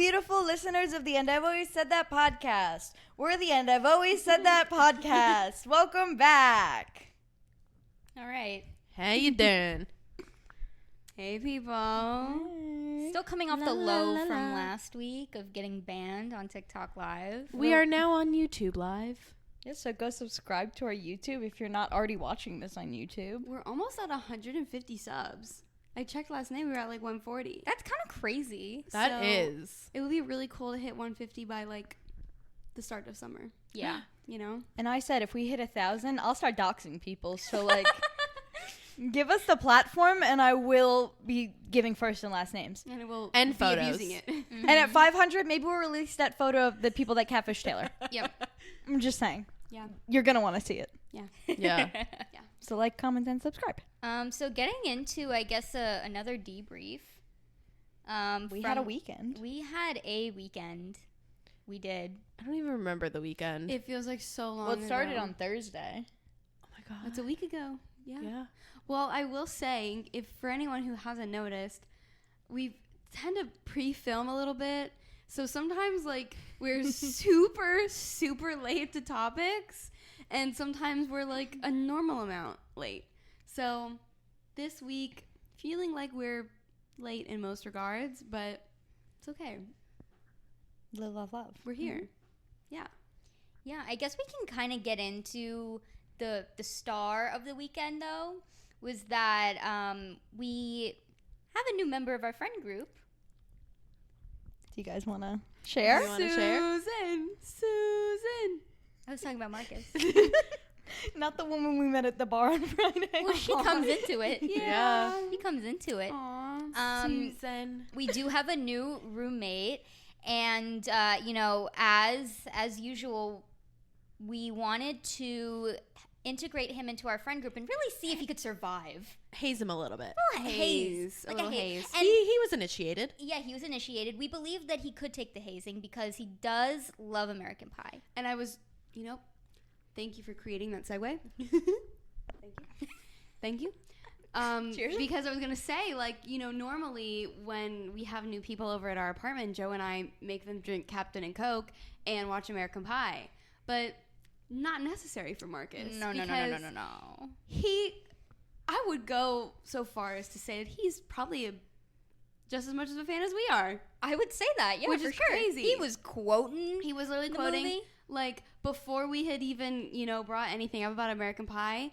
beautiful listeners of the And I've Always Said That podcast. We're the And I've Always Said That podcast. Welcome back. All right. How you doing? Hey, people. Hey. Still coming off the low from last week of getting banned on TikTok Live. We are now on YouTube Live. Yeah, so go subscribe to our YouTube if you're not already watching this on YouTube. We're almost at 150 subs. I checked last night, we were at like 140. That's kind of crazy. That is. It would be really cool to hit 150 by like the start of summer. Yeah. You know? And I said if we hit 1,000, I'll start doxing people. So, like, give us the platform and I will be giving first and last names. And it will And be photos. abusing it. And at 500, maybe we'll release that photo of the people that catfish Taylor. Yep. I'm just saying. Yeah. You're going to want to see it. Yeah. Yeah. Yeah. So like, comment, and subscribe. So getting into, I guess, another debrief. We had a weekend. We had a weekend. We did. I don't even remember the weekend. It feels like so long Well, it started ago. on Thursday. Oh my god. It's a week ago. Yeah. Yeah. Well, I will say, if for anyone who hasn't noticed, we tend to pre-film a little bit. So sometimes, like, we're super late to topics. And sometimes we're, like, a normal amount late. So this week, feeling like we're late in most regards, but it's okay. Love. We're here. Mm-hmm. Yeah, I guess we can kind of get into the star of the weekend, though, was that we have a new member of our friend group. Do you guys want to share? You wanna share? Susan. I was talking about Marcus. Not the woman we met at the bar on Friday. Well, she comes into it. Yeah. She comes into it. Aw, Susan. We do have a new roommate, and as usual, we wanted to integrate him into our friend group and really see if he could survive. Haze him a little bit. A haze. A little haze. And He was initiated. yeah, he was initiated. We believe that he could take the hazing because he does love American Pie. And I was, thank you for creating that segue. Thank you. Cheers. Because I was going to say, normally when we have new people over at our apartment, Joe and I make them drink Captain and Coke and watch American Pie. But not necessary for Marcus. No. I would go so far as to say that he's probably just as much of a fan as we are. I would say that, yeah, Which for is sure. crazy. He was quoting. He was literally the quoting, movie. like, before we had even, brought anything up about American Pie,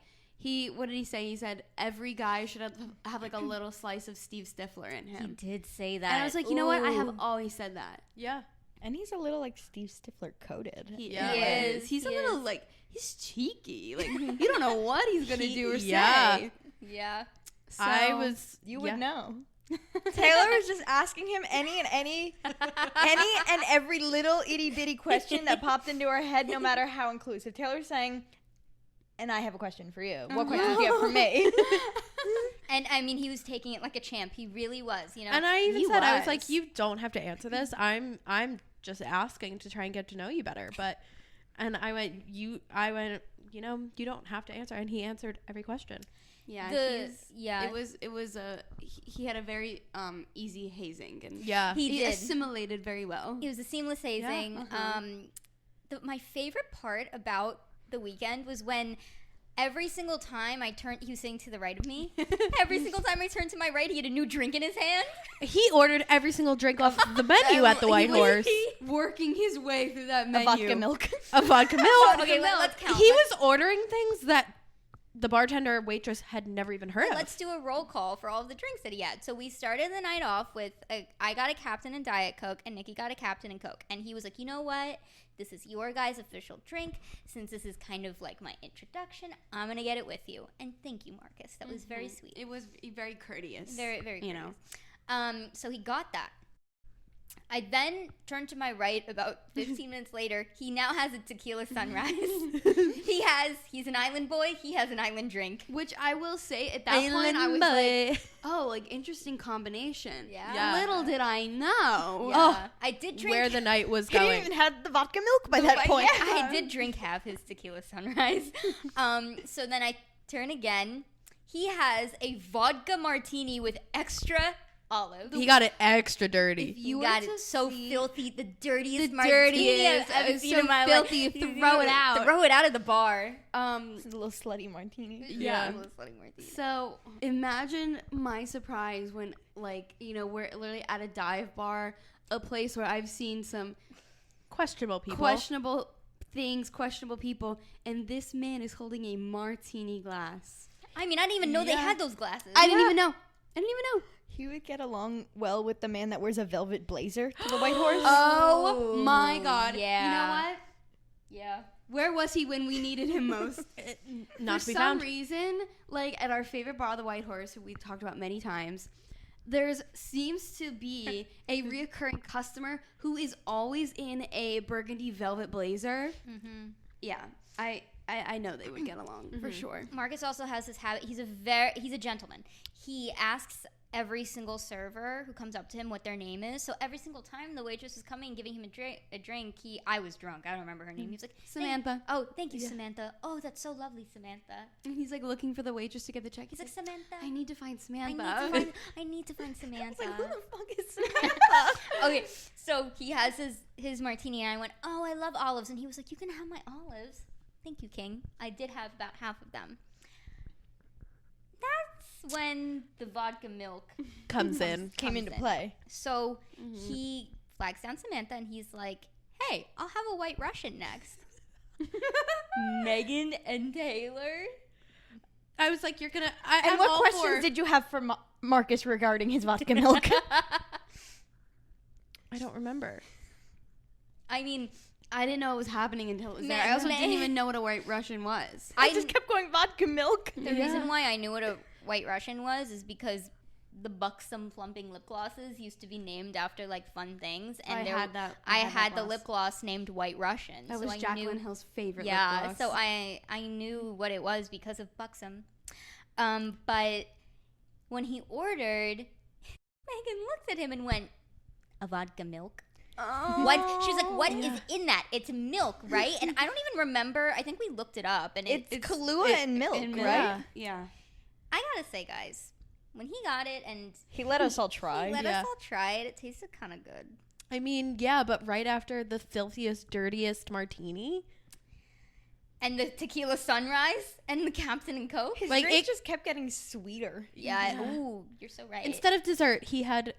what did he say? He said, every guy should have like, a little slice of Steve Stifler in him. He did say that. And I was like, you know what? I have Ooh. always said that. Yeah. And he's a little like Steve Stifler coded. He Yeah. is. He's a little, like, he's cheeky. Like, you don't know what he's going to do or Yeah. say. Yeah. So, You would yeah. know. Taylor was just asking him any and every little itty bitty question that popped into her head, no matter how inclusive. Taylor's saying, and I have a question for you. What questions do you have for me? And I mean, he was taking it like a champ. He really was, And I even He said, I was was. like, you don't have to answer this. I'm just asking to try and get to know you better. And I went, you don't have to answer. And he answered every question. Yeah, It was he had a very easy hazing, and Yeah. He did. assimilated very well. It was a seamless hazing. uh-huh. My favorite part about the weekend was when every single time he was sitting to the right of me. Every single time I turned to my right, he had a new drink in his hand. He ordered every single drink off the menu at the White Horse. Working his way through that menu. A vodka milk. A vodka milk. Okay, let's count. He was ordering things that the bartender waitress had never even heard of. Let's do a roll call for all of the drinks that he had. So we started the night off with I got a Captain and Diet Coke, and Nikki got a Captain and Coke. And he was like, you know what? This is your guys' official drink. Since this is kind of like my introduction, I'm going to get it with you. And thank you, Marcus. That was very sweet. It was very courteous. Very, very courteous. So he got that. I then turned to my right about 15 minutes later. He now has a tequila sunrise. He's an island boy. He has an island drink. Which I will say, at that point, I was like, oh, like, interesting combination. Yeah. Little did I know. Yeah. Oh, I did drink. where the night was He didn't going. even have the vodka milk by that point. I did drink half his tequila sunrise. So then I turn again. He has a vodka martini with extra olive. He got it extra dirty. If you got were it to so see filthy, the dirtiest the martini dirtiest, I've it's seen so in my filthy, life. you throw it out. Throw it out of the bar. It's a little slutty martini. Yeah. Little slutty martini. So imagine my surprise when, like, you know, we're literally at a dive bar, a place where I've seen some Questionable people. questionable things, questionable people, and this man is holding a martini glass. I mean, I didn't even know they Yeah. had those glasses. I didn't even know. He would get along well with the man that wears a velvet blazer to the White Horse. Oh my God. Yeah. You know what? Yeah. Where was he when we needed him most? Not to For be some found. reason, like at our favorite bar, the White Horse, who we talked about many times, there's seems to be a reoccurring customer who is always in a burgundy velvet blazer. Mm-hmm. Yeah, I know they would get along for sure. Marcus also has this habit. He's a gentleman. He asks every single server who comes up to him what their name is. So every single time the waitress is coming, giving him a drink, I was drunk. I don't remember her name. He was like, Samantha. Thank you, Samantha. Oh, that's so lovely, Samantha. And he's like looking for the waitress to get the check. He's like, Samantha. I need to find Samantha. I need to find Samantha. Like, who the fuck is Samantha? Okay, so he has his martini, and I went, oh, I love olives. And he was like, you can have my olives. Thank you, King. I did have about half of them. That's when the vodka milk Comes in. Came into play. So he flags down Samantha, and he's like, hey, I'll have a White Russian next. Meghan and Taylor. I was like, you're gonna. And I'm what all questions for- did you have for Marcus regarding his vodka milk? I don't remember. I mean, I didn't know it was happening until it was there. Man, I also man. didn't even know what a White Russian was. I just kept going vodka milk. the reason why I knew what a White Russian was is because the buxom plumping lip glosses used to be named after like fun things, and I had that. I that had the gloss. lip gloss named White Russian. That so was I Jacqueline knew, Hill's favorite yeah, lip gloss. so I knew what it was because of buxom. But when he ordered, Megan looked at him and went, "A vodka milk." Oh. What? She's like, "What is in that? It's milk, right?" And I don't even remember. I think we looked it up, and It's Kahlua and milk, right? Yeah. I gotta say, guys, when he got it and He let us all try. let us all try it, it tasted kind of good. I mean, yeah, but right after the filthiest, dirtiest martini, And the tequila sunrise and the Captain and Coke. His Like, drink it- just kept getting sweeter. Yeah. Ooh, you're so right. instead of dessert, he had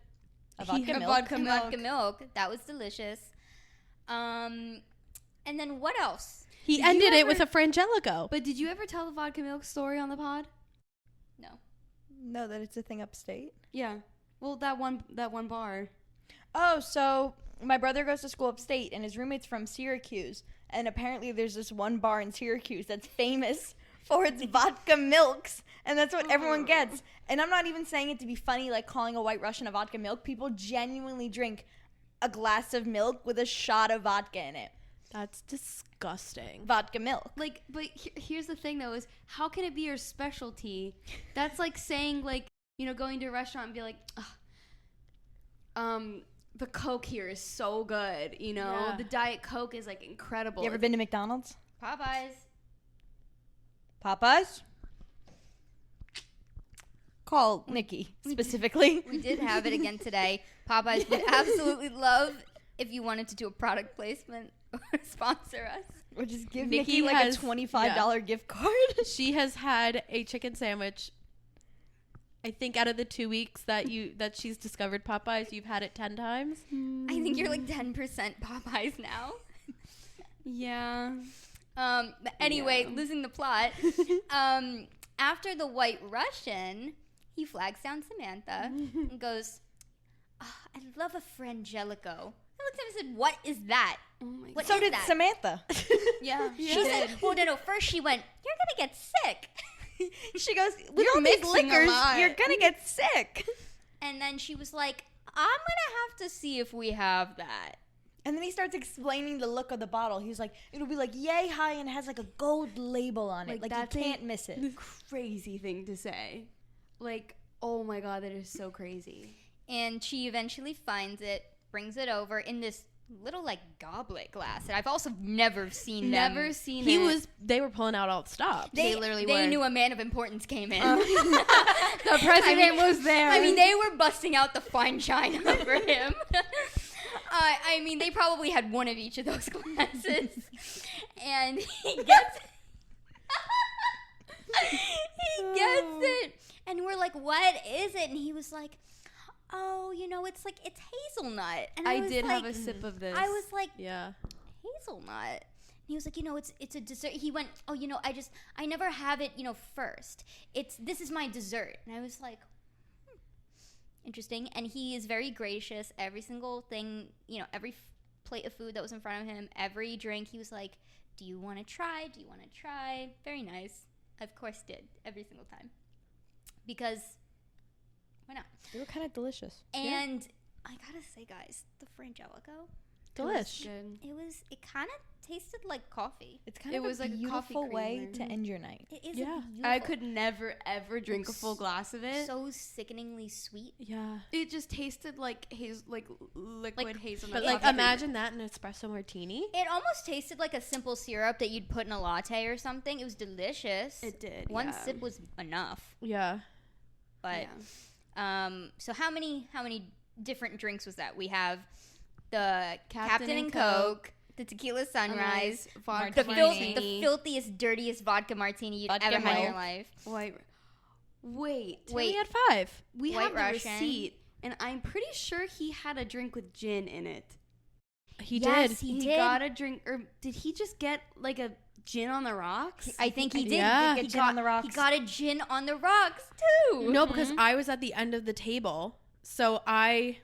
A vodka had milk. vodka And milk. vodka milk. That was delicious. And then what else? He Did you ended it ever- with a frangelico. But did you ever tell the vodka milk story on the pod? No. No, that it's a thing upstate. Yeah. Well, that one bar. Oh, so my brother goes to school upstate, and his roommate's from Syracuse. And apparently there's this one bar in Syracuse that's famous for its vodka milks. And that's what everyone gets. And I'm not even saying it to be funny, like calling a White Russian a vodka milk. People genuinely drink a glass of milk with a shot of vodka in it. That's disgusting. Vodka milk. Like, but here's the thing though: is how can it be your specialty? That's like saying, like, you know, going to a restaurant and be like, the Coke here is so good. You know, Yeah. the Diet Coke is like incredible. You ever been to McDonald's? Popeyes. Popeyes? Call Nikki specifically. We did have it again today. Popeyes would absolutely love if you wanted to do a product placement or sponsor us. Or just give Nikki Nikki like has- a $25 gift card. She has had a chicken sandwich. I think out of the 2 weeks that she's discovered Popeyes, you've had it 10 times. I think you're like 10% Popeyes now. Yeah. But anyway, Yeah. losing the plot. After the White Russian, he flags down Samantha and goes, "Oh, I love a frangelico." I looked at him and said, "What is that?" Oh my What So is did that? Samantha. Yeah. She said, "Well, no. First, she went, 'You're gonna get sick,' She goes, with You're all these mixing a liquors, lot. you're gonna get sick. and then she was like, 'I'm gonna have to see if we have that.'" And then he starts explaining the look of the bottle. He's like, it'll be like yay high and has like a gold label on it. Like, Like that's you can't miss it. Crazy thing to say. Like, oh my God, that is so crazy. And she eventually finds it, brings it over in this little like goblet glass that I've also never seen. They were pulling out all the stops. They literally they were. knew a man of importance came in. The president was there. I mean, they were busting out the fine china for him. I mean, they probably had one of each of those glasses, and he gets it, and we're like, "What is it?" And he was like, "Oh, it's hazelnut." And I was did like, have a sip of this. I was like, Yeah. hazelnut. And he was like, it's a dessert. He went, "Oh, I never have it, first. This is my dessert." And I was like, interesting. And he is very gracious. Every single thing, every plate of food that was in front of him, every drink, he was like, "Do you want to try? Do you want to try?" Very nice. Of course did. Every single time. Because why not? They were kind of delicious. And I gotta say, guys, the Frangelico, Delish. it kind of tasted like coffee. It's kind It of was a like a coffee beautiful way creamer. to end your night. It is Yeah. I could never ever drink a full glass of it. so sickeningly sweet. Yeah. It just tasted like liquid hazelnut. But like, coffee. imagine that in an espresso martini. It almost tasted like a simple syrup that you'd put in a latte or something. It was delicious. It did. One yeah. sip was enough. Yeah. But Yeah. so how many different drinks was that? We have the Captain and and Coke, the Tequila Sunrise, vodka the martini. filthiest, dirtiest vodka martini you'd Vodka ever had in milk. your life. Wait. We had 5. We White have the Russian. receipt, and I'm pretty sure he had a drink with gin in it. He Yes, did. He He did. got a drink, or did he just get like a gin on the rocks? I think he did. Yeah. He Gin on the rocks. He got a gin on the rocks too. No, because I was at the end of the table, so I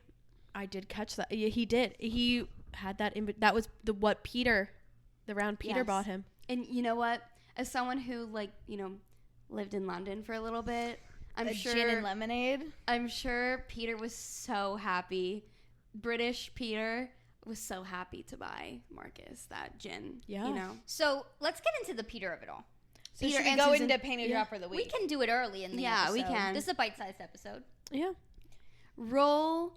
did catch that. Yeah, he did. He had that. That was the round Peter Yes. bought him. And you know what? As someone who lived in London for a little bit, A gin and lemonade. I'm sure Peter was so happy. British Peter was so happy to buy Marcus that gin. Yeah. So let's get into the Peter of it all. So Peter should we and go Susan- into Paint a Drop for the We week? can do it early in the Yeah, we episode. can. This is a bite-sized episode. Yeah. Roll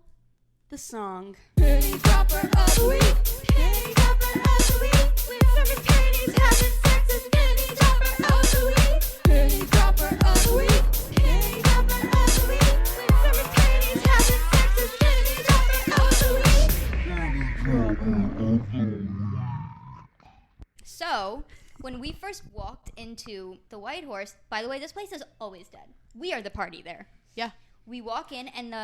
the song. Penny dropper of the week. Penny dropper of the week. We're serving pennies, having sex with penny dropper of the week. Penny dropper of the week. Penny dropper of the week. We're serving pennies, having sex with penny dropper of the week. So, when we first walked into the White Horse, by the way, this place is always dead. We are the party there. Yeah. We walk in and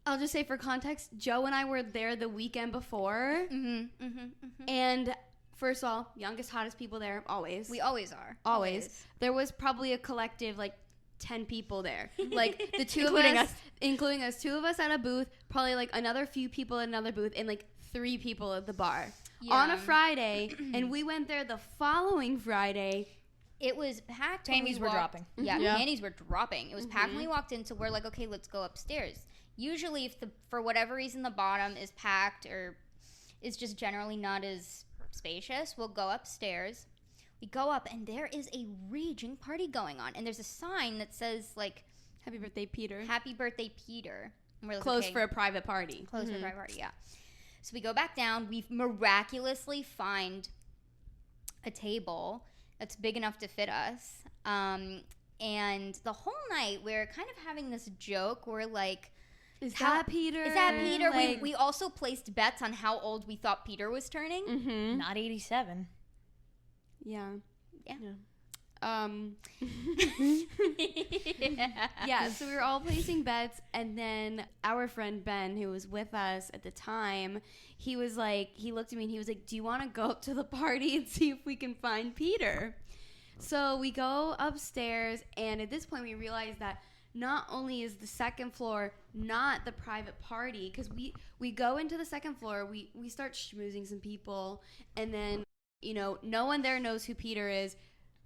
I'll just say for context, Joe and I were there the weekend before. Mm-hmm. And first of all, youngest, hottest people there, always. We always are. Always. There was probably a collective, 10 people there. Like, the two of Including us, us. including us, 2 of us at a booth, probably, another few people at another booth, and, 3 people at the bar. On Yeah. a Friday, and we went there the following Friday. It was packed. when Panties we were walked- dropping. Yeah, Yeah. panties were dropping. It was packed when we walked in, so we're like, okay, let's go upstairs. Usually, if for whatever reason the bottom is packed or is just generally not as spacious, we'll go upstairs. We go up, and there is a raging party going on, and there's a sign that says Happy birthday, Peter. "Happy Birthday, Peter." And we're like, Closed okay, for a private party. closed for a private party. Yeah. So we go back down. We miraculously find a table that's big enough to fit us. And the whole night we're kind of having this joke. We're like, Is How- that Peter? is that Peter? Like- We also placed bets on how old we thought Peter was turning. Mhm. Not 87. Yeah. Yeah. Yeah, so we were all placing bets, and then our friend Ben, who was with us at the time, he was like, he looked at me and he was like, do you want to go up to the party and see if we can find Peter? So we go upstairs, and at this point we realize that not only is the second floor not the private party, because we go into the second floor, we start schmoozing some people, and then, you know, no one there knows who Peter is.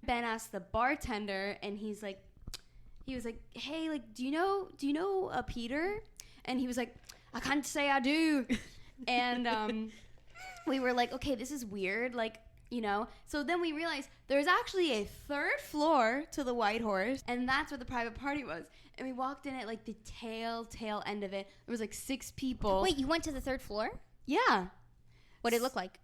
Ben asked the bartender, and he was like, hey, like, do you know Peter? And he was like, I can't say I do. And we were like, okay, this is weird, like, you know. So then we realized there's actually a third floor to the White Horse, and that's where the private party was. And we walked in at like the tail end of it. There was like 6 people. Wait, you went to the third floor? Yeah. What did it look like?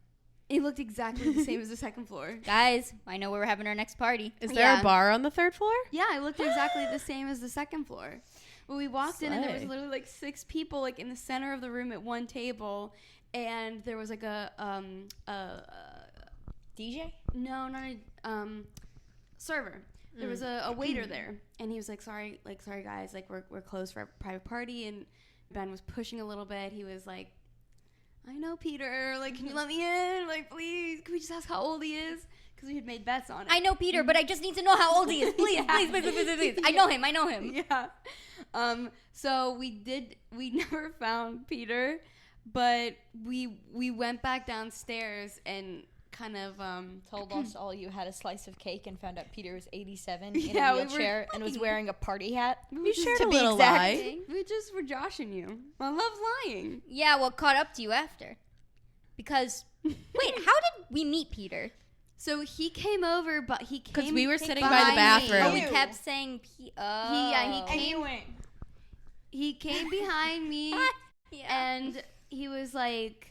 It looked exactly the same as the second floor. Guys, I know where we're having our next party. Is there Yeah. a bar on the third floor? Yeah, it looked exactly the same as the second floor. But we walked in and there was Slay. literally like 6 people like in the center of the room at one table, and there was like a DJ? no, not a server. There was a waiter there, and he was like, sorry guys, like we're closed for a private party. And Ben was pushing a little bit. He was like, I know Peter, like, can you let me in? Like, please, can we just ask how old he is? Because we had made bets on it. I know Peter, but I just need to know how old he is. Please, please, please, please, please, please. I know him. Yeah. So we never found Peter, but we went back downstairs and kind of Told us all you had a slice of cake and found out Peter was 87 Yeah, in we a were wheelchair and was wearing a party hat. You shared to a be little exact. lie. we just were joshing you. I love lying. Yeah, well, caught up to you after. Because, wait, how did we meet Peter? So he came over, but he came Because we were sitting by behind the me. bathroom. Oh, we Ew. kept saying He And came. you went. He came behind me, Yeah. and he was like,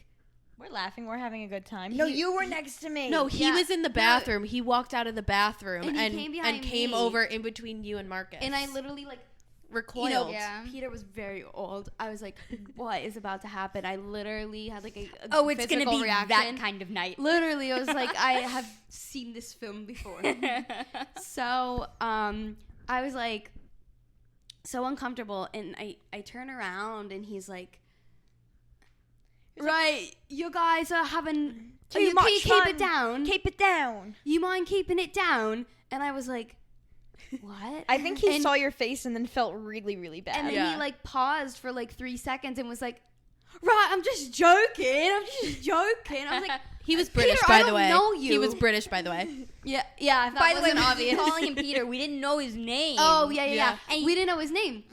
We're laughing. We're having a good time. No, you were next to me. No, he Yeah. was in the bathroom. He walked out of the bathroom And and he came behind came me. over in between you and Marcus. and I literally like. recoiled. You know, Yeah. Peter was very old. I was like, what is about to happen? I literally had like a Oh, it's going to physical be reaction. that kind of night. Literally, I was like, I have seen this film before. So, I was like, so uncomfortable, and I turn around, and he's like, right, you guys are having, Too you much keep fun. it down. Keep it down. You mind keeping it down? And I was like, what? I think he And- saw your face and then felt really, really bad. And then Yeah. he like paused for like 3 seconds and was like, right, I'm just joking. I was like, He was Peter, British, I by don't the way. know He you. was British, by the way. yeah. That By the way, wasn't we obvious. keep calling him Peter. We didn't know his name. Oh, yeah. And We didn't know his name.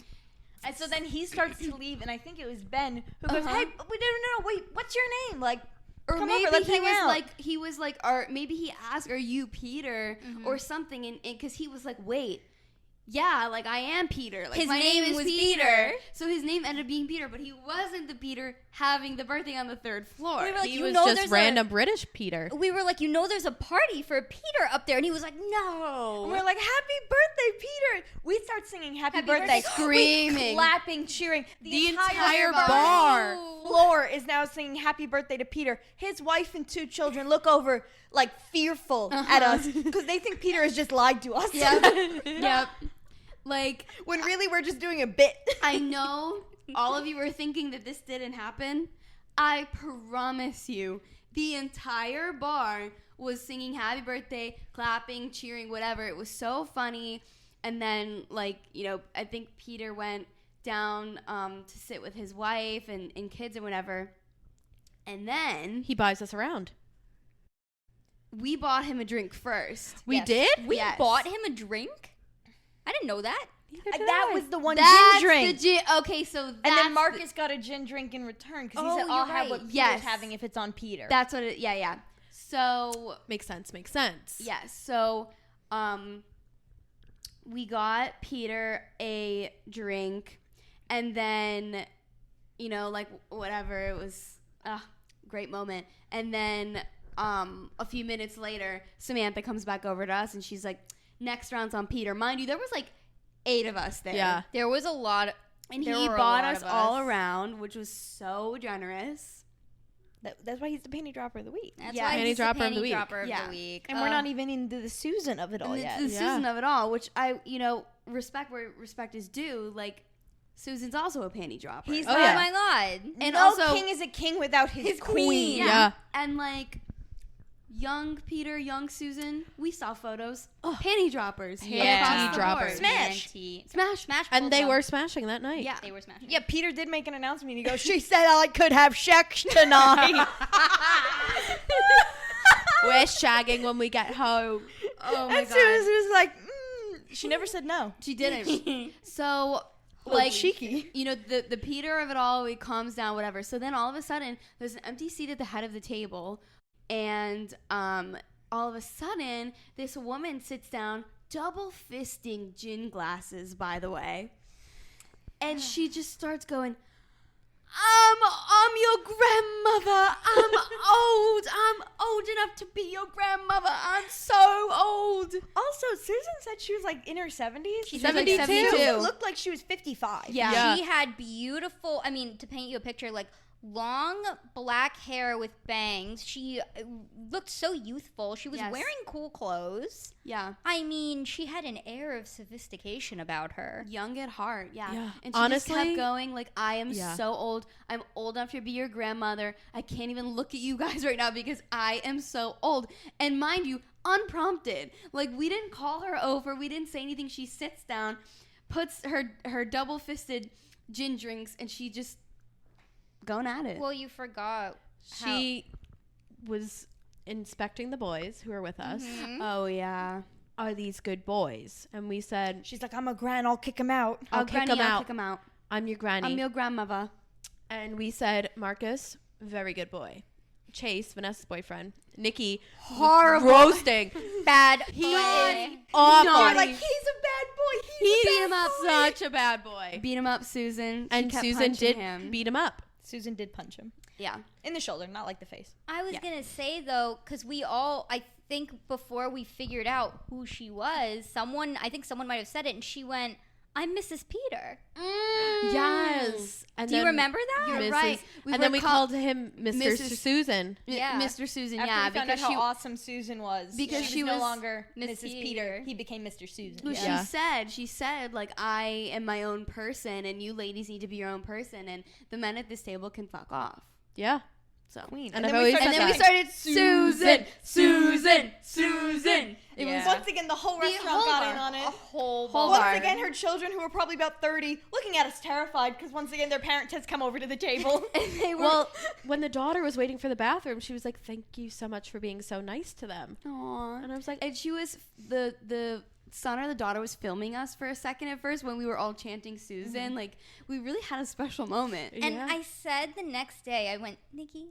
And so then he starts to leave, and I think it was Ben who goes, Uh-huh. "Hey, we don't know. Wait, what's your name? Like, Or come maybe over, let's he hang was out." like, or maybe he asked, "Are you Peter?" or something, and because he was like, "Wait, yeah, like I am Peter. Like His my name name is was Peter." Peter. So his name ended up being Peter, but he wasn't the Peter having the birthday on the 3rd floor. We were like, He you was know just there's random British Peter. We were like, there's a party for Peter up there. And he was like, And no. we're like, "Happy birthday, Peter!" We start singing "Happy, Happy birthday," birthday. Screaming. we clapping, cheering. The entire bar. bar floor is now singing "Happy Birthday" to Peter. His wife and 2 children look over like fearful at us because they think Peter has just lied to us. Yep. Like, When really we're just doing a bit. I know all of you were thinking that this didn't happen. I promise you, the entire bar was singing happy birthday, clapping, cheering, whatever. It was so funny. And then, like, I think Peter went down to sit with his wife and kids and whatever. And then He buys us around. we bought him a drink first. We Yes. did? We Yes. bought him a drink? I didn't know that. That was the one That's gin drink. the gin. Okay, so that's And then the- Marcus got a gin drink in return because he Oh, said, "I'll you're have what right. Peter's Yes. having if it's on Peter." that's what it. Yeah. So Makes sense. Makes sense. yes. So we got Peter a drink, and then like whatever, it was great moment. And then a few minutes later, Samantha comes back over to us and she's like, "Next round's on Peter." Mind you, there was like 8 of us there. Yeah. There was a lot. And There he were a bought lot us of all us. around, which was so generous. That's why he's the panty dropper of the week. That's Yeah. why Panty he's the dropper of the panty week. dropper of Yeah. the week. And we're not even into the Susan of it all And yet. it's the Yeah. Susan of it all, which I, respect where respect is due. Like, Susan's also a panty dropper. He's Oh, yeah. my God. and no also king is a king without his queen. Yeah. And like young Peter, young Susan, we saw photos. Panty droppers. Yeah. across the droppers. board. Smash. Smash. And they both of were smashing that night. Yeah. them. They were smashing. Yeah, Peter did make an announcement. He goes, "She said I could have sex tonight." We're shagging when we get home. Oh my And god. Susan was like, she never said no. She didn't. So Well, like cheeky. the Peter of it all, he calms down, whatever. So then all of a sudden there's an empty seat at the head of the table, and all of a sudden this woman sits down, double fisting gin glasses, by the way, and she just starts going, I'm your grandmother. I'm old enough to be your grandmother. I'm so old. Also, Susan said she was like in her 70s. She's like 72. 72. It looked like she was 55. Yeah. She had beautiful, I mean, to paint you a picture, like long black hair with bangs. She looked so youthful. She was Yes. wearing cool clothes. Yeah. I mean, she had an air of sophistication about her. Young at heart, yeah. Yeah. And she Honestly- just kept going, like, I am Yeah. so old. I'm old enough to be your grandmother. I can't even look at you guys right now because I am so old. And mind you, unprompted. Like, we didn't call her over. We didn't say anything. She sits down, puts her double-fisted gin drinks, and she just going at it. Well, you forgot. She was inspecting the boys who were with us. Mhm. Oh, yeah. Are these good boys? And we said, She's like, I'm a gran, I'll kick him out. I'll kick Granny, him I'll out. kick him out. I'm your granny. I'm your grandmother. And we said, Marcus, very good boy. Chase, Vanessa's boyfriend. Nikki, Horrible. roasting. Bad. Awful. You're like, he's a bad boy. He beat him up. Such a bad boy. Beat him up, Susan. She And kept Susan punching did him. beat him up. Susan did punch him. Yeah. In the shoulder, not like the face. I was Yeah. going to say, though, because we all, I think before we figured out who she was, someone might have said it, and she went, I'm Mrs. Peter. Yes. And Do you then remember that? You're Mrs. right. And then we called him Mr. Mrs. Susan. Yeah. Mr. Susan, After yeah, we found because out she how awesome Susan was. because she she was no was longer Miss Mrs. Peter. Peter. He became Mr. Susan. well, Yeah. she said, like, I am my own person, and you ladies need to be your own person, and the men at this table can fuck off. Yeah. So Queen. And then I've we always started said and then we that. started Susan. It Yeah. was Once again, the whole restaurant got in on it. Whole Once bar. again, her children, who were probably about 30, looking at us terrified because once again, their parent has come over to the table. and they were Well, when the daughter was waiting for the bathroom, she was like, thank you so much for being so nice to them. Aw. And I was like, And she was the son or the daughter was filming us for a second at first when we were all chanting Susan. Like, we really had a special moment. And yeah. I said the next day, I went, Nikki,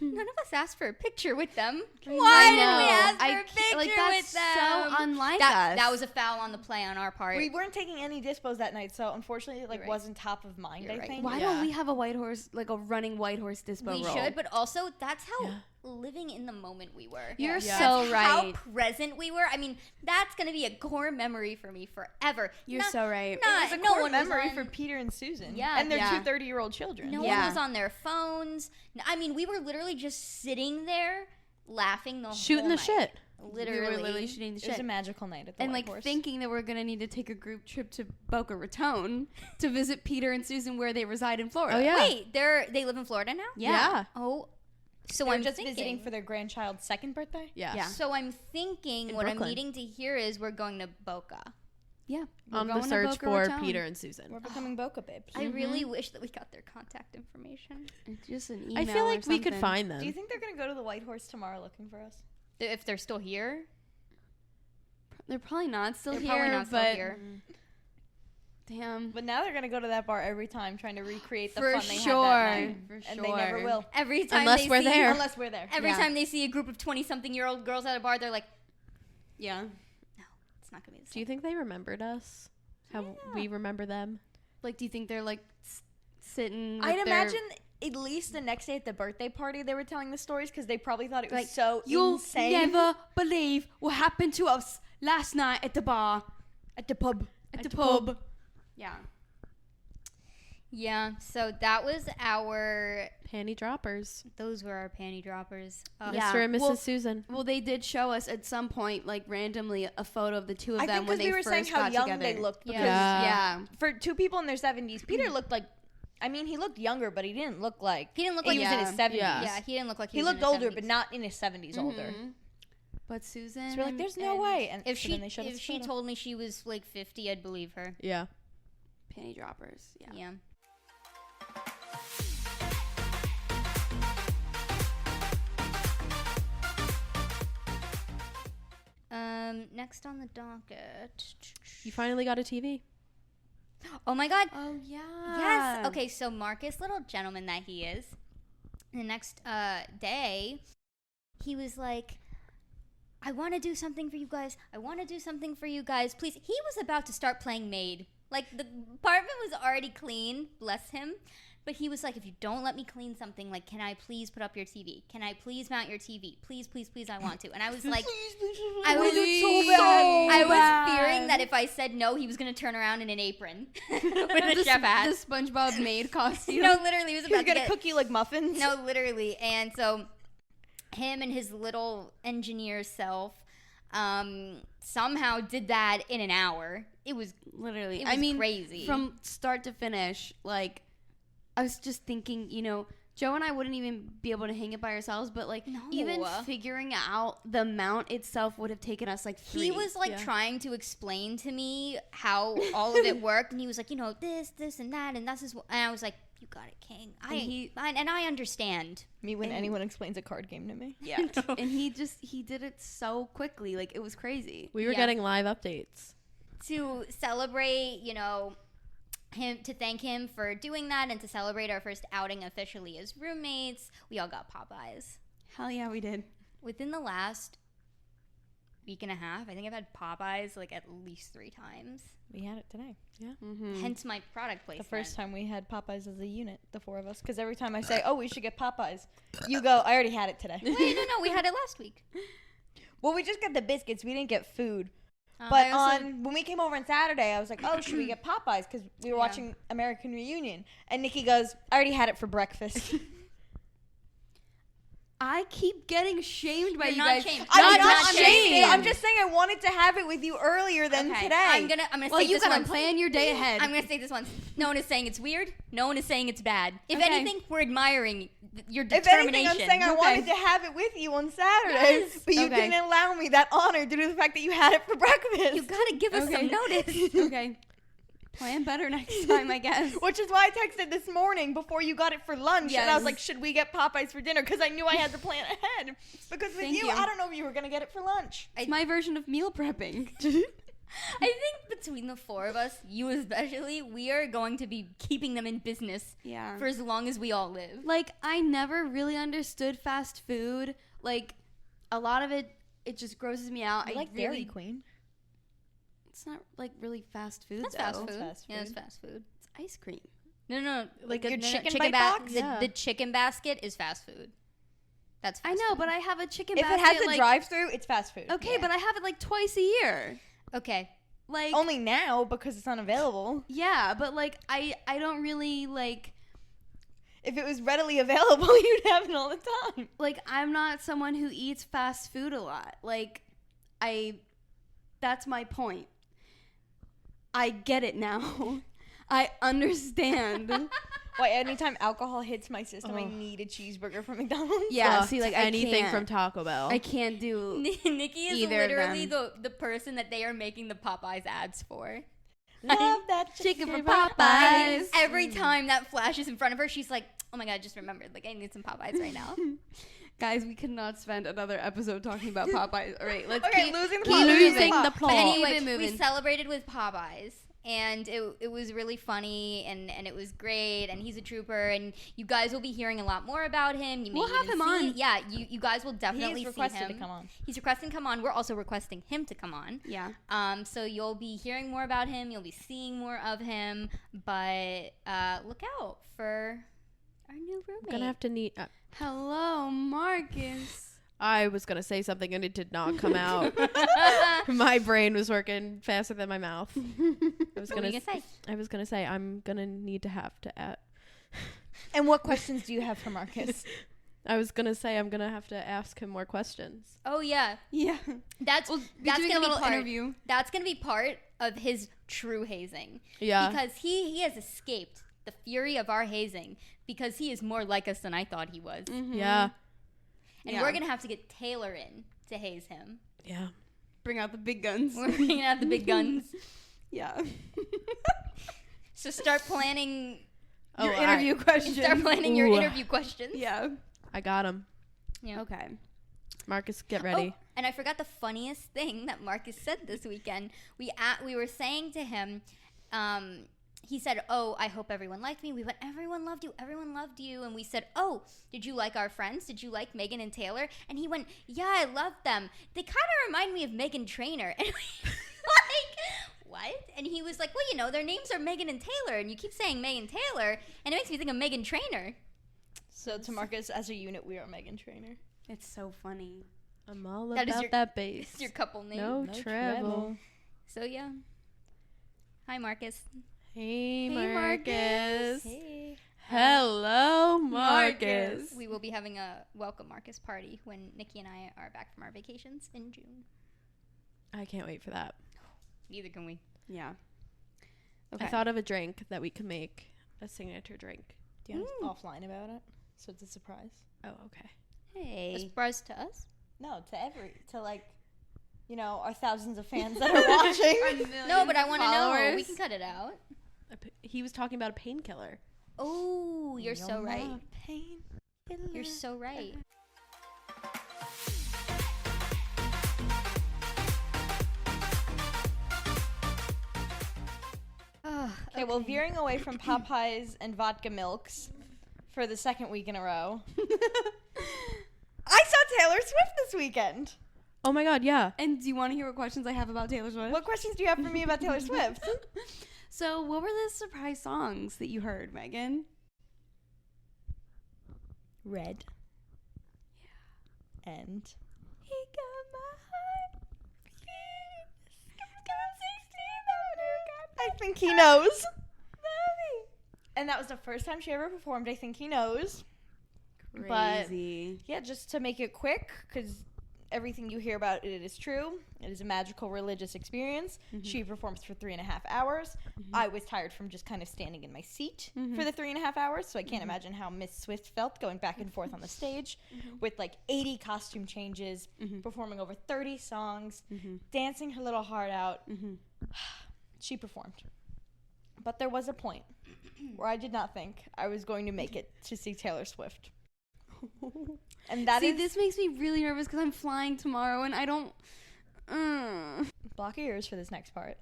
none of us asked for a picture with them. Why didn't we ask for a picture like, that's with them? so unlike that, us. that was a foul on the play on our part. We weren't taking any dispos that night, so unfortunately, it You're right. wasn't top of mind. You're I right. think. Why Yeah. don't we have a white horse, like a running white horse dispo We roll? should, but also that's how Yeah. living in the moment we were. You're Yeah. so That's right. How present we were. I mean, that's gonna be a core memory for me forever. You're Not- so right. not- It was a no core one memory was on, for Peter and Susan. Yeah. And their Yeah. two 30-year-old children. No Yeah. one was on their phones. I mean, we were literally just sitting there laughing the shooting whole the night. shit. Literally. We were literally shooting the It was shit. a magical night at the And White like Horse. thinking that we're gonna need to take a group trip to Boca Raton to visit Peter and Susan where they reside in Florida. Oh, yeah. Wait, they live in Florida now? Yeah. Oh, so they were I'm just thinking, visiting for their grandchild's second birthday. Yeah. Yeah. So I'm thinking In what Brooklyn. I'm needing to hear is we're going to Boca. Yeah. On the going to search Boca for Raton. Peter and Susan. We're becoming Boca babes. I really wish that we got their contact information. It's just an email. I feel or like we could something. find them. Do you think they're gonna go to the White Horse tomorrow looking for us? If they're still here, They're probably not still they're here, probably not still but here. damn. But now they're gonna go to that bar every time, trying to recreate the For fun they sure. had that night. For And they never sure. will, Every time Unless they we're see, there. unless we're there. Every Yeah. time they see a group of 20-something-year-old girls at a bar, they're like, Yeah. it's not gonna be the Do you same. think they remembered us? How we remember them? Like, do you think they're like sitting? I'd with their- imagine at least the next day at the birthday party they were telling the stories because they probably thought it was Like, so You'll insane. never believe what happened to us last night at the bar. At the pub. At the pub. Yeah. Yeah, so that was our. Panty droppers. Those were our panty droppers. Yeah. Mr. and Mrs. Well- Susan. Well, they did show us at some point, like randomly, a photo of the two of I them think when because they we were first saying how got young together. they looked. Yeah. Because Yeah. for two people in their 70s, Peter looked like, I mean, he looked younger, but he didn't look like He didn't look he like was in his 70s. Yeah. Yeah, he didn't look like he He was in looked his older, 70s. but not in his 70s older. Mhm. But Susan. So we're like, there's no and way. And If so she then they showed us if a she photo. told me she was like 50, I'd believe her. Yeah. Panty droppers. Yeah. Yeah. Next on the docket. You finally got a TV. Oh my God. Oh yeah. Yes. Okay, so Marcus, little gentleman that he is, the next day, he was like, I want to do something for you guys. I want to do something for you guys. Please. He was about to start playing maid. Like, the apartment was already clean, bless him. But he was like, if you don't let me clean something, like, can I please put up your TV? Can I please mount your TV? Please, please, please, I want to. And I was like, I was fearing that if I said no, he was going to turn around in an apron with a chef hat. The SpongeBob maid costume. No, literally, he was He was about to gonna cook you like muffins. No, literally. And so him and his little engineer self somehow did that in an hour. It was Literally. It was crazy. From start to finish, like, I was just thinking, you know, Joe and I wouldn't even be able to hang it by ourselves, but, like, No. even figuring out the mount itself would have taken us, like, 3. He was, like, trying to explain to me how all of it worked, and he was like, you know, this, and that, and and I was like, you got it, King. And I understand. Me when anyone explains a card game to me. Yeah. And he did it so quickly. Like, it was crazy. We were getting live updates. To celebrate, you know, him, to thank him for doing that and to celebrate our first outing officially as roommates, we all got Popeyes. Hell yeah, we did. Within the last week and a half, I think I've had Popeyes like at least 3 times. We had it today. Yeah. Mm-hmm. Hence my product placement. The first time we had Popeyes as a unit, the 4 of us. Because every time I say, oh, we should get Popeyes, you go, I already had it today. Wait, no, we had it last week. Well, we just got the biscuits. We didn't get food. I But also- when we came over on Saturday, I was like, oh, should we get Popeyes? Because we were watching American Reunion. And Nikki goes, I already had it for breakfast. I keep getting shamed by You're you not guys. shamed. I'm Not not shamed. shamed. I'm just saying I wanted to have it with you earlier than Okay, today. I'm gonna Well, say you this gotta once. plan your day ahead. I'm gonna say this once. No one is saying it's weird. No one is saying it's bad. If Okay. anything, we're admiring your If determination. anything, I'm saying I Okay. wanted to have it with you on Saturday, Yes. but you Okay. didn't allow me that honor due to the fact that you had it for breakfast. You gotta give us some notice. Okay. Plan better next time, I guess. Which is why I texted this morning before you got it for lunch, and I was Yes. like, should we get Popeyes for dinner? Because I knew I had to plan ahead. Because with Thank you, you. I don't know if you were going to get it for lunch. It's my version of meal prepping. I think between the 4 of us, you especially, we are going to be keeping them in business Yeah. for as long as we all live. Like, I never really understood fast food. Like, a lot of it just grosses me out. I like really, Dairy Queen. It's not, like, really fast food, That's though. fast food. fast Yeah, it's food. fast food. It's ice cream. No. Like a- your no, chicken bite box? Yeah. The chicken basket is fast food. That's fast I know, food. but I have a chicken If basket, it has a like, drive-through, it's fast food. Okay, Yeah. but I have it, like, twice a year. Okay. Like, Only now because it's unavailable. yeah, but, like, I don't really, like... If it was readily available, you'd have it all the time. Like, I'm not someone who eats fast food a lot. Like, that's my point. I get it now. I understand. Why, anytime alcohol hits my system, I Oh. need a cheeseburger from McDonald's. Yeah, Fucked see, like, anything I can't. from Taco Bell. I can't do... Nikki is Either of literally them. the person that they are making the Popeyes ads for. Love that Chicken from from Popeyes. Every time that flashes in front of her, she's like, oh my God, I just remembered. Like, I need some Popeyes right now. Guys, we could not spend another episode talking about Popeyes. All right, let's Okay, keep losing the keep plot. losing the But plot. anyway, Keep it moving. we celebrated with Popeyes. And it was really funny, and it was great, and he's a trooper, and you guys will be hearing a lot more about him. You may We'll have even him see- on. Yeah, you guys will definitely He's see requested him. to come on. He's requesting to come on. We're also requesting him to come on. Yeah. So you'll be hearing more about him. You'll be seeing more of him. But look out for our new roommate. I'm gonna have to need. Hello, Marcus. I was gonna say something and it did not come out. My brain was working faster than my mouth. I was What were gonna. you gonna say? I was gonna say I'm gonna need to have to add. And what questions do you have for Marcus? I was gonna say I'm gonna have to ask him more questions. Oh yeah, Yeah. that's We'll be that's doing gonna a little be part. interview. That's gonna be part of his true hazing. Yeah. Because he has escaped the fury of our hazing because he is more like us than I thought he was. Yeah. And Yeah. we're going to have to get Taylor in to haze him. Yeah. Bring out the big guns. We're bringing out the big guns. Yeah. So start planning Oh, Your interview question. start planning your Ooh. interview questions. Yeah. I got him. Yeah. Okay. Marcus, get ready. Oh, and I forgot the funniest thing that Marcus said this weekend. We were saying to him, he said, "Oh, I hope everyone liked me." We went, "Everyone loved you. Everyone loved you." And we said, "Oh, did you like our friends? Did you like Meghan and Taylor?" And he went, "Yeah, I loved them. They kind of remind me of Meghan Trainor." And we like, what? And he was like, well, you know, their names are Meghan and Taylor, and you keep saying Meghan Taylor, and it makes me think of Meghan Trainor. So to Marcus, as a unit, we are Meghan Trainor. It's so funny. I'm all That is about your- that bass. It's your couple name. No trouble. So, yeah. Hi, Marcus. Hey, Hey, Marcus. Hey. Hello, Marcus. We will be having a welcome Marcus party when Nikki and I are back from our vacations in June. I can't wait for that. Neither can we. Yeah. I thought of a drink that we could make a signature drink. Do you want to offline about it? So it's a surprise. Oh, okay. A Hey. surprise to us? No, to like, you know, our thousands of fans that are watching. No, but I want to know. followers. We can cut it out. He was talking about a painkiller. Oh, you're so right. Pain. You're so right. Okay, well, veering away from Popeyes and vodka milks for the second week in a row. I saw Taylor Swift this weekend. Oh my God, yeah. And do you want to hear what questions I have about Taylor Swift? What questions do you have for me about Taylor Swift? So, what were the surprise songs that you heard, Megan? Red. Yeah. And he got my heart. I think he knows. And that was the first time she ever performed. I think he knows. But Crazy. yeah, just to make it quick, because everything you hear about it is true. It is a magical religious experience. She performs for 3.5 hours. I was tired from just kind of standing in my seat for the 3.5 hours, so I can't imagine how Miss Swift felt going back and forth on the stage with like 80 costume changes, performing over 30 songs, dancing her little heart out. She performed. But there was a point where I did not think I was going to make it to see Taylor Swift. And that is... this makes me really nervous because I'm flying tomorrow and I don't... Block your ears for this next part.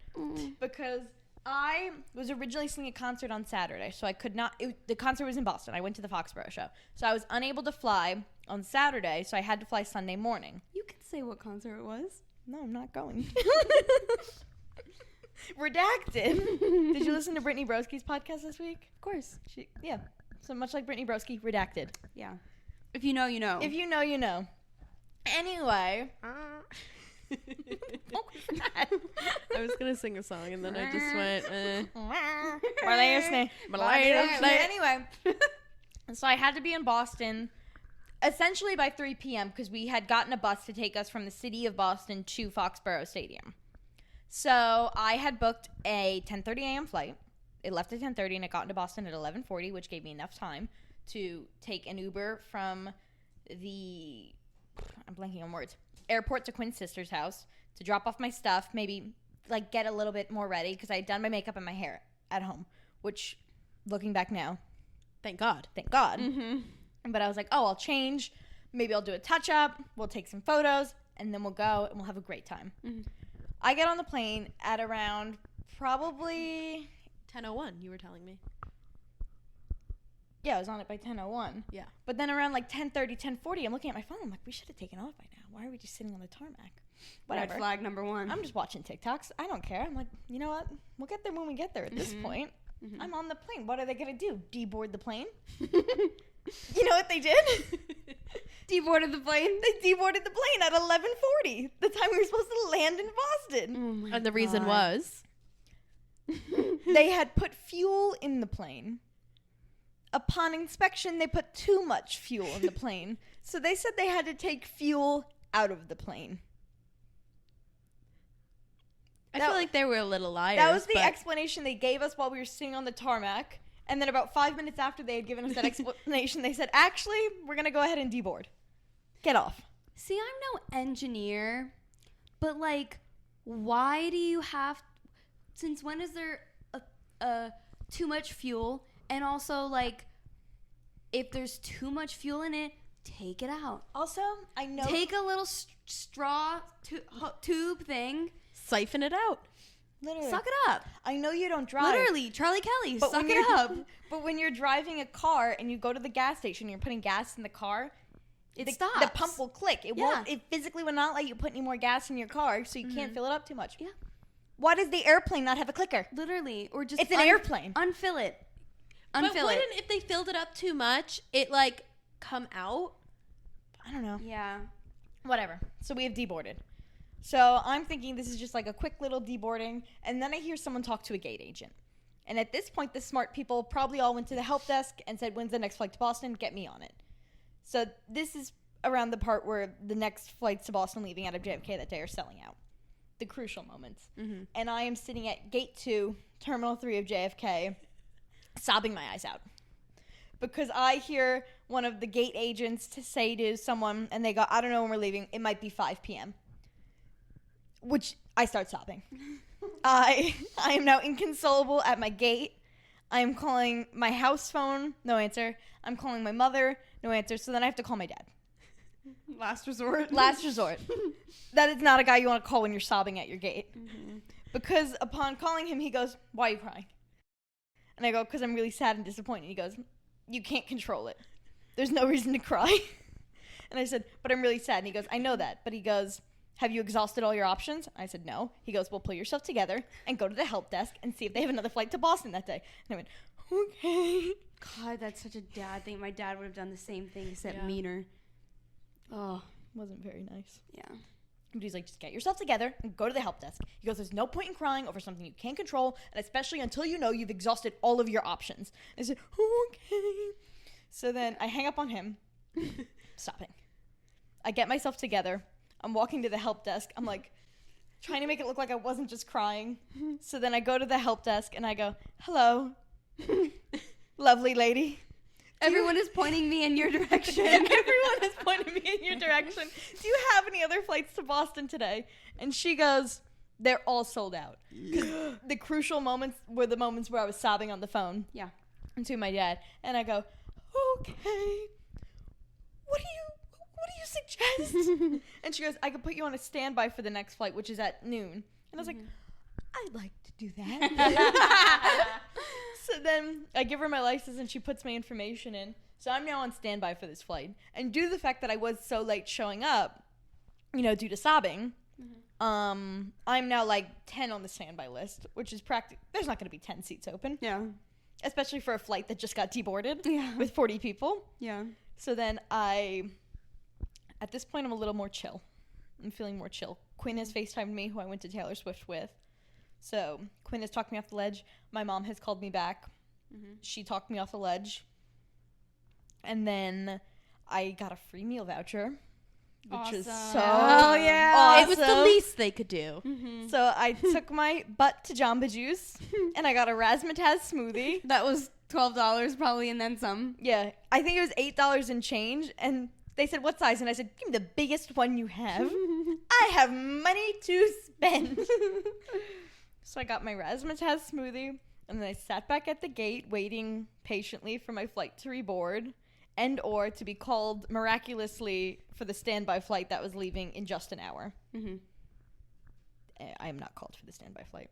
Because I was originally seeing a concert on Saturday, so I could not... the concert was in Boston. I went to the Foxborough show. So I was unable to fly on Saturday, so I had to fly Sunday morning. You can say what concert it was. No, I'm not going. Redacted. Did you listen to Brittany Broski's podcast this week? Of course. Yeah. So much like Brittany Broski, redacted. Yeah. If you know, you know. If you know, you know. Anyway. I was going to sing a song and then I just went, Anyway. So I had to be in Boston essentially by 3 p.m. because we had gotten a bus to take us from the city of Boston to Foxborough Stadium. So I had booked a 10:30 a.m. flight. It left at 10:30 and it got into Boston at 11:40, which gave me enough time to take an Uber from the, I'm blanking on words, airport to Quinn's sister's house to drop off my stuff, maybe like get a little bit more ready because I had done my makeup and my hair at home, which looking back now, thank God. thank God. But I was like, oh, I'll change. Maybe I'll do a touch up. We'll take some photos and then we'll go and we'll have a great time. I get on the plane at around probably 10:01, you were telling me. Yeah, I was on it by 10:01. Yeah. But then around like 10:30, 10:40, I'm looking at my phone. I'm like, we should have taken off by now. Why are we just sitting on the tarmac? Whatever. Red flag number one. I'm just watching TikToks. I don't care. I'm like, you know what? We'll get there when we get there at this point. I'm on the plane. What are they going to do? Deboard the plane? You know what they did? Deboarded the plane. They deboarded the plane at 11:40, the time we were supposed to land in Boston. Oh my And the reason was? They had put fuel in the plane. Upon inspection, they put too much fuel in the plane. So they said they had to take fuel out of the plane. I feel like they were a little liars. That was the but explanation they gave us while we were sitting on the tarmac. And then about 5 minutes after they had given us that explanation, they said, actually, we're going to go ahead and deboard. Get off. See, I'm no engineer, but like, why do you have? Since when is there too much fuel? And also, like, if there's too much fuel in it, take it out. Also, I know... Take a little straw tube thing, siphon it out. Literally. suck it up. I know you don't drive. Literally, Charlie Kelly, But suck when it you're- up. But when you're driving a car and you go to the gas station and you're putting gas in the car, It the stops. The pump will click. It Yeah. won't. It physically will not let you put any more gas in your car, so you can't fill it up too much. Yeah. Why does the airplane not have a clicker? Literally, or just It's an airplane. Unfill it. But Unfill it. wouldn't, if they filled it up too much, it like come out? I don't know. Yeah. Whatever. So we have deboarded. So I'm thinking this is just like a quick little deboarding, and then I hear someone talk to a gate agent. And at this point, the smart people probably all went to the help desk and said, when's the next flight to Boston? Get me on it. So this is around the part where the next flights to Boston leaving out of JFK that day are selling out. The crucial moments. Mm-hmm. And I am sitting at gate 2, terminal 3 of JFK, sobbing my eyes out. Because I hear one of the gate agents to say to someone, and they go, I don't know when we're leaving. It might be 5 p.m. Which I start sobbing. I am now inconsolable at my gate. I am calling my house phone, no answer. I'm calling my mother, no answer. So then I have to call my dad. Last resort. Last resort. That is not a guy you want to call when you're sobbing at your gate. Mm-hmm. Because upon calling him, he goes, why are you crying? And I go, because I'm really sad and disappointed. He goes, you can't control it. There's no reason to cry. And I said, but I'm really sad. And he goes, I know that. But he goes, have you exhausted all your options? I said, no. He goes, well, pull yourself together and go to the help desk and see if they have another flight to Boston that day. And I went, okay. God, that's such a dad thing. My dad would have done the same thing, except Yeah. meaner. Oh, Wasn't very nice. yeah. But he's like, just get yourself together and go to the help desk. He goes, there's no point in crying over something you can't control, and especially until you know you've exhausted all of your options. And I said, okay. So then I hang up on him, stopping. I get myself together. I'm walking to the help desk. I'm like, trying to make it look like I wasn't just crying. So then I go to the help desk and I go, hello, lovely lady. Everyone is pointing me in your direction. Everyone is pointing me in your direction. Do you have any other flights to Boston today? And she goes, they're all sold out. 'Cause the crucial moments were the moments where I was sobbing on the phone. Yeah. And to my dad. And I go, okay, what do you suggest? And she goes, I could put you on a standby for the next flight, which is at noon. And I was like, I'd like to do that. So then I give her my license and she puts my information in. So I'm now on standby for this flight. And due to the fact that I was so late showing up, due to sobbing, I'm now like 10 on the standby list, which is there's not going to be 10 seats open, Yeah. especially for a flight that just got deboarded Yeah. with 40 people. Yeah. So then at this point, I'm a little more chill. I'm feeling more chill. Quinn has FaceTimed me, who I went to Taylor Swift with. So Quinn has talked me off the ledge. My mom has called me back. She talked me off the ledge. And then I got a free meal voucher, which is so Oh, yeah. awesome. It was the least they could do. So I took my butt to Jamba Juice, and I got a razzmatazz smoothie. That was $12 probably, and then some. Yeah, I think it was $8 and change, and they said, what size? And I said, give me the biggest one you have. I have money to spend. So I got my razzmatazz smoothie, and then I sat back at the gate waiting patiently for my flight to reboard and or to be called miraculously for the standby flight that was leaving in just an hour. I am not called for the standby flight.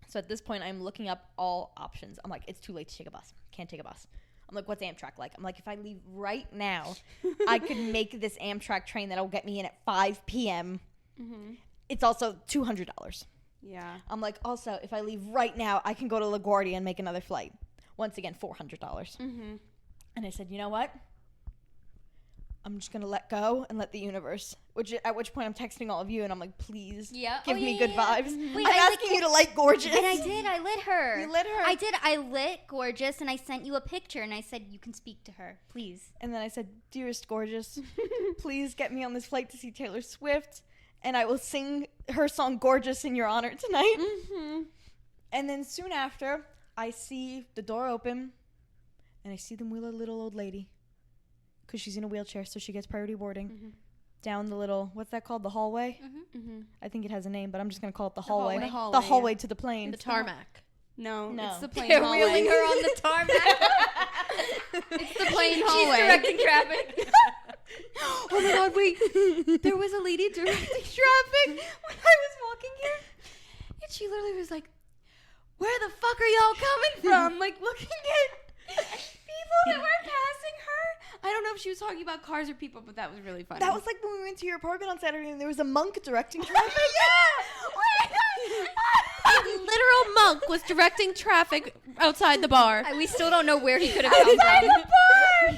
So at this point, I'm looking up all options. I'm like, it's too late to take a bus. Can't take a bus. I'm like, what's Amtrak like? I'm like, if I leave right now, I could make this Amtrak train that'll get me in at 5 p.m. It's also $200. Yeah. I'm like, also, if I leave right now, I can go to LaGuardia and make another flight. Once again, $400. And I said, you know what? I'm just going to let go and let the universe. At which point I'm texting all of you, and I'm like, please give me good vibes. Wait, I'm I asking you to like Gorgeous. And I did. I lit her. You lit her? I did. I lit Gorgeous, and I sent you a picture, and I said, you can speak to her, please. And then I said, dearest Gorgeous, please get me on this flight to see Taylor Swift, and I will sing her song Gorgeous in your honor tonight. And then soon after, I see the door open, and I see them wheel a little old lady, because she's in a wheelchair, so she gets priority boarding. Down the little, what's that called, the hallway? I think it has a name, but I'm just going to call it the hallway. The hallway, The hallway to the plane. The tarmac. No, No. it's the plane They're hallway. wheeling her on the tarmac. It's the plane She's hallway. directing traffic. Oh my god, wait. There was a lady directing traffic when I was walking here. And she literally was like, where the fuck are y'all coming from? Like looking at people that were passing her. I don't know if she was talking about cars or people, but that was really funny. That was like when we went to your apartment on Saturday, and there was a monk directing traffic. yeah! monk was directing traffic outside the bar. We still don't know where he could have come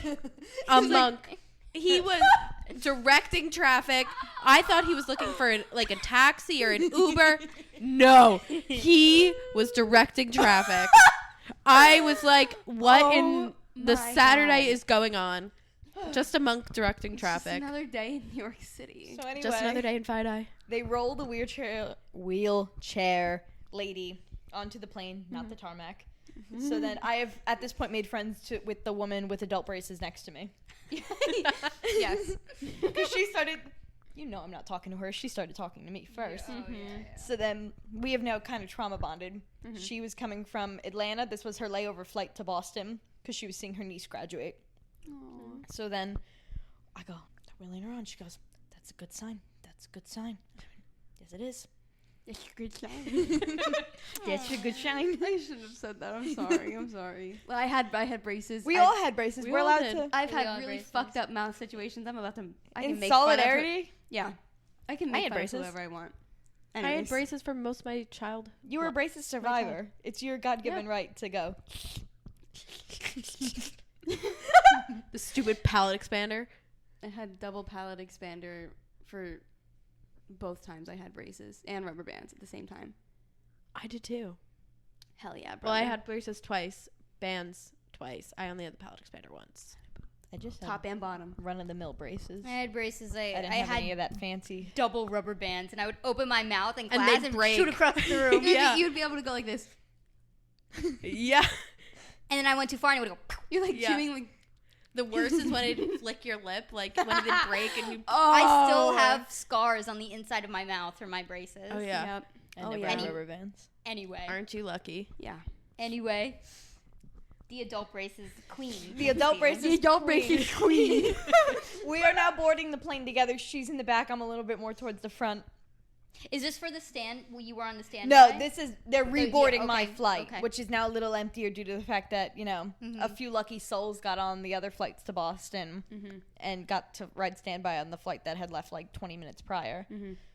from. A monk. He was directing traffic. I thought he was looking for a taxi or an Uber. No, he was directing traffic. I was like, what in the my Saturday God. is going on? Just a monk directing Just traffic. another day in New York City. So anyway, Just another day in Fide-Eye. they roll the wheelchair lady onto the plane, not the tarmac. So then I have, at this point, made friends with the woman with adult braces next to me. Yes. Because she started, I'm not talking to her. She started talking to me first. So then we have now kind of trauma bonded. She was coming from Atlanta. This was her layover flight to Boston because she was seeing her niece graduate. So then I go, they're wheeling her on. She goes, that's a good sign. That's a good sign. Yes, it is. That's a good sign. That's a good sign. I shouldn't have said that. I'm sorry. I'm sorry. Well, I had braces. We all had braces. we We're all allowed did. to. I've We all had had really braces. fucked up mouth situations. I'm about to. I can In make fun of her. solidarity, Yeah, I can I make had fun braces. of whoever I want. I had Anyways. braces for most of my child. you were a braces survivor. It's your God-given right to go. The stupid palate expander. I had double palate expander for both times I had braces and rubber bands at the same time. I did too. Hell yeah, Well, brother. I had braces twice, bands twice. I only had the palate expander once. I just top and bottom. run-of-the-mill braces. I had braces. I didn't I have had any of that fancy. double rubber bands, and I would open my mouth and And glass they'd and break. shoot across the room. Yeah. You'd be able to go like this. Yeah. And then I went too far, and it would go. You're like Yeah. chewing like. The worst is when it'd flick your lip, like when it'd break and you. I still have scars on the inside of my mouth from my braces. Oh yeah. Yep. I Oh, never yeah. had Any- rubber bands. Anyway. Aren't you lucky? Yeah. Anyway. The adult braces queen. The adult braces. The adult braces queen. We are now boarding the plane together. She's in the back. I'm a little bit more towards the front. Is this for the stand? Well, you were on the stand. No, they're yeah, reboarding my okay, flight, okay. which is now a little emptier due to the fact that, a few lucky souls got on the other flights to Boston and got to ride standby on the flight that had left like 20 minutes prior.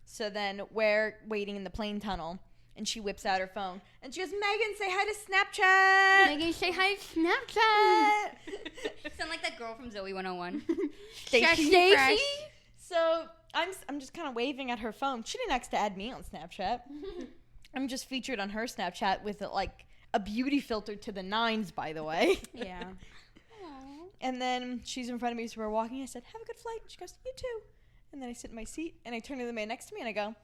So then we're waiting in the plane tunnel, and she whips out her phone, and she goes, Megan, say hi to Snapchat. Megan, say hi to Snapchat. Sound like that girl from Zoe 101. Stacey. So I'm just kind of waving at her phone. She didn't ask to add me on Snapchat. I'm just featured on her Snapchat with a beauty filter to the nines, by the way. Yeah. And then she's in front of me, so we're walking. I said, have a good flight. She goes, you too. And then I sit in my seat, and I turn to the man next to me, and I go,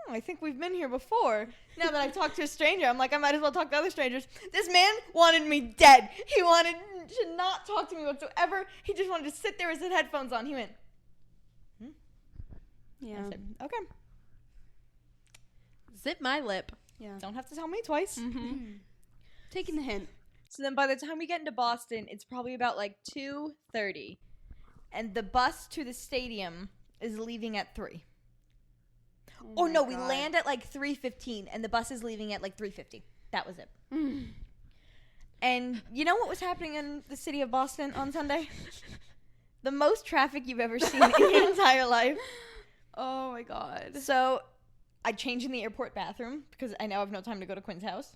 I think we've been here before. Now that I've talked to a stranger, I'm like, I might as well talk to other strangers. This man wanted me dead. He wanted to not talk to me whatsoever. He just wanted to sit there with his headphones on. He went, Yeah. I said, okay. Zip my lip. Yeah. Don't have to tell me twice. Taking the hint. So then by the time we get into Boston, it's probably about 2:30. And the bus to the stadium is leaving at 3. Oh, no, we land at 3:15, and the bus is leaving at 3:50. That was it. And you know what was happening in the city of Boston on Sunday? The most traffic you've ever seen in your entire life. Oh my god. So I changed in the airport bathroom because I now have no time to go to Quinn's house.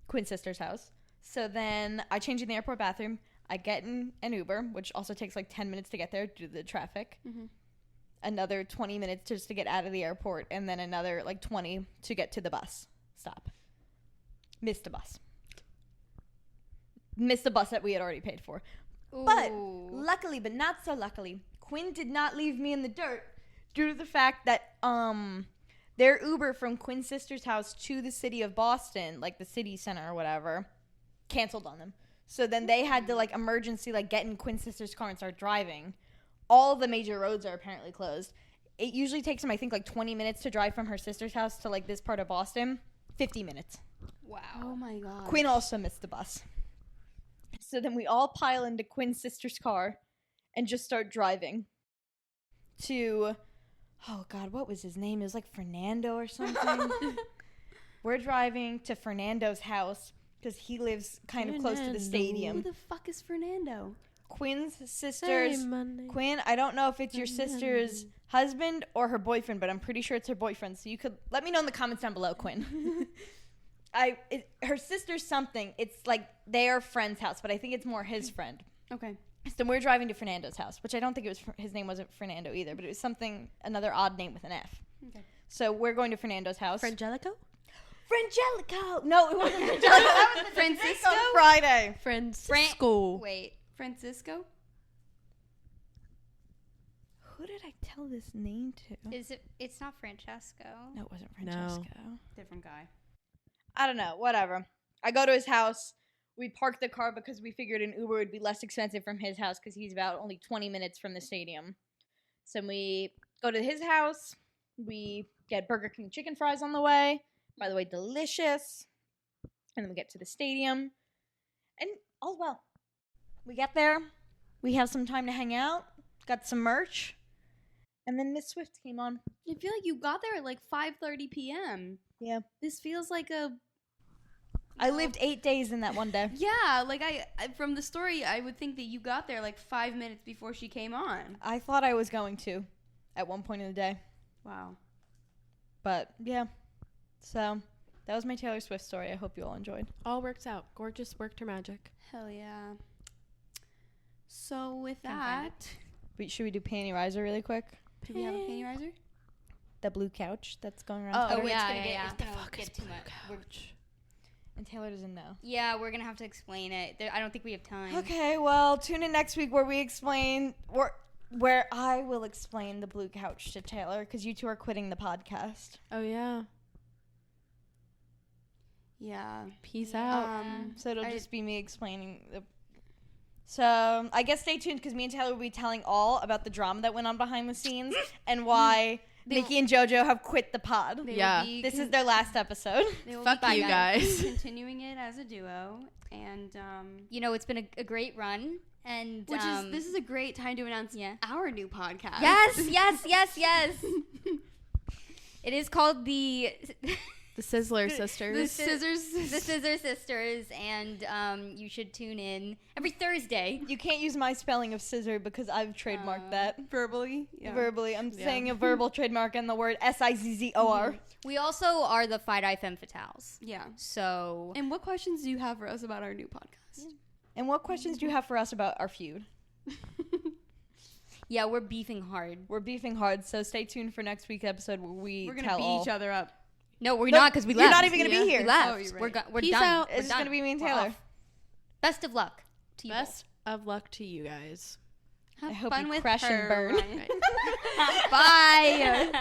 Quinn's sister's house. So then I change in the airport bathroom. I get in an Uber, which also takes 10 minutes to get there due to the traffic. Another 20 minutes just to get out of the airport, and then another 20 to get to the bus stop. Missed the bus. Missed the bus that we had already paid for. But luckily, but not so luckily, Quinn did not leave me in the dirt due to the fact that their Uber from Quinn's sister's house to the city of Boston, the city center or whatever, canceled on them. So then they had to emergency get in Quinn's sister's car and start driving. All the major roads are apparently closed. It usually takes them, I think, 20 minutes to drive from her sister's house to this part of Boston. 50 minutes. Wow. Oh my god. Quinn also missed the bus. So then we all pile into Quinn's sister's car and just start driving to, oh god, what was his name? It was Fernando or something. We're driving to Fernando's house because he lives kind of close to the Fernando. Who stadium. the fuck is Fernando? Quinn's sister's, Hey, Monday. Quinn, I don't know if it's your sister's husband or her boyfriend, but I'm pretty sure it's her boyfriend. So you could let me know in the comments down below, Quinn. her sister's something. It's like their friend's house, but I think it's more his friend. Okay. So we're driving to Fernando's house, which I don't think it was, his name wasn't Fernando either, but it was something, another odd name with an F. Okay. So we're going to Fernando's house. Frangelico? Frangelico! No, it wasn't Frangelico. That was the Francisco? on Friday. Francisco. Wait. Francisco? Who did I tell this name to? Is it? It's not Francesco. No, it wasn't No. Francesco. Different guy. I don't know. Whatever. I go to his house. We parked the car because we figured an Uber would be less expensive from his house because he's about only 20 minutes from the stadium. So we go to his house. We get Burger King chicken fries on the way. By the way, delicious. And then we get to the stadium. And all well. We get there. We have some time to hang out. Got some merch. And then Miss Swift came on. I feel like you got there at like 5:30 p.m. Yeah. This feels like a... I lived 8 days in that one day. Yeah, like I from the story, I would think that you got there like 5 minutes before she came on. I thought I was going to at one point in the day. Wow. But yeah. So that was my Taylor Swift story. I hope you all enjoyed. All works out. Gorgeous worked her magic. Hell yeah. So with Can't find that, Wait, should we do Panty Riser really quick? do we have a panty riser? The blue couch that's going around. Oh, Twitter. It's The gonna fuck get is too blue much. couch? And Taylor doesn't know. Yeah, we're gonna have to explain it. I don't think we have time. Okay, well, tune in next week where we explain, where I will explain the blue couch to Taylor because you two are quitting the podcast. Oh, yeah. Yeah. Peace out. So it'll I- just be me explaining the. So I guess stay tuned because me and Taylor will be telling all about the drama that went on behind the scenes and why Nikki and JoJo have quit the pod. They will Yeah. be This is their last episode. they will Fuck be you guys. continuing it as a duo, and You know, it's been a great run, and which is this is a great time to announce yeah. our new podcast. Yes. It is called the The Sizzler Sisters. The Scissors. the Scissor Sisters, and you should tune in every Thursday. You can't use my spelling of scissor because I've trademarked that verbally. Yeah. verbally. I'm Yeah. saying a verbal trademark and the word SIZZOR. We also are the Fight Eye Femme Fatales. Yeah. So And what questions do you have for us about our new podcast? And what questions do you have for us about our feud? yeah, we're beefing hard. We're beefing hard, so stay tuned for next week's episode where We're gonna tell beat all. each other up. No, we're No, not because we you're left. not even gonna be here. We left. Oh, you're right. We're Peace done. out. We're It's just done. gonna be me and We're Taylor. off. Best of luck to you both. Best of luck to you guys. Have I hope fun you with crash and her, burn. Ryan. Bye.